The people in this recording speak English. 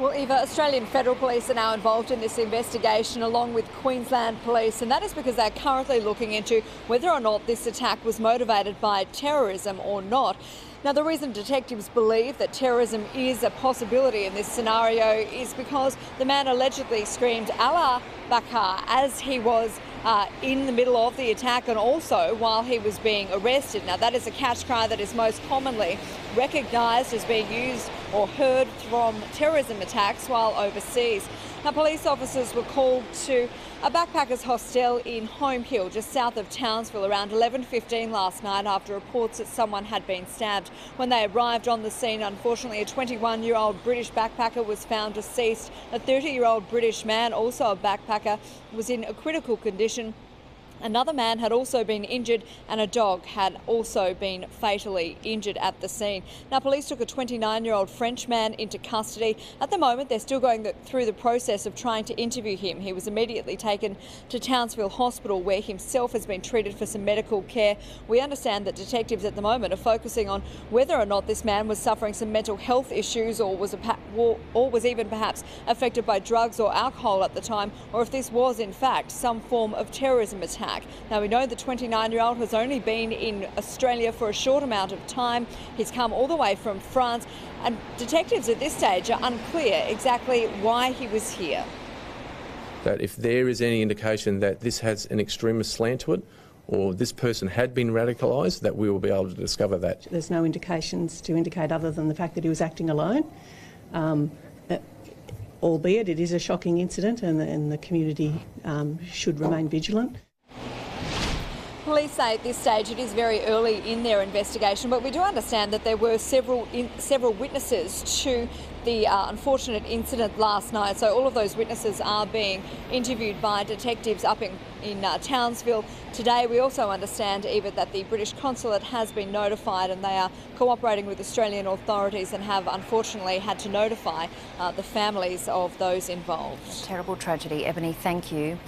Well, Eva, Australian Federal Police are now involved in this investigation along with Queensland Police, and that is because they're currently looking into whether or not this attack was motivated by terrorism or not. Now, the reason detectives believe that terrorism is a possibility in this scenario is because the man allegedly screamed Allah Bakar as he was in the middle of the attack and also while he was being arrested. Now, that is a catch cry that is most commonly recognised as being used or heard from terrorism attacks while overseas. Now, police officers were called to a backpackers hostel in Home Hill, just south of Townsville, around 11:15 last night after reports that someone had been stabbed. When they arrived on the scene, unfortunately, a 21-year-old British backpacker was found deceased. A 30-year-old British man, also a backpacker, was in a critical condition. Another man had also been injured and a dog had also been fatally injured at the scene. Now, police took a 29-year-old French man into custody. At the moment, they're still going through the process of trying to interview him. He was immediately taken to Townsville Hospital, where himself has been treated for some medical care. We understand that detectives at the moment are focusing on whether or not this man was suffering some mental health issues or was even perhaps affected by drugs or alcohol at the time, or if this was in fact some form of terrorism attack. Now, we know the 29-year-old has only been in Australia for a short amount of time. He's come all the way from France, and detectives at this stage are unclear exactly why he was here. That if there is any indication that this has an extremist slant to it, or this person had been radicalised, that we will be able to discover that. There's no indications to indicate other than the fact that he was acting alone. Albeit it is a shocking incident and the community should remain vigilant. Police say at this stage it is very early in their investigation, but we do understand that there were several witnesses to the unfortunate incident last night. So all of those witnesses are being interviewed by detectives up in Townsville today. We also understand, Eva, that the British consulate has been notified and they are cooperating with Australian authorities and have unfortunately had to notify the families of those involved. Terrible tragedy. Ebony, thank you.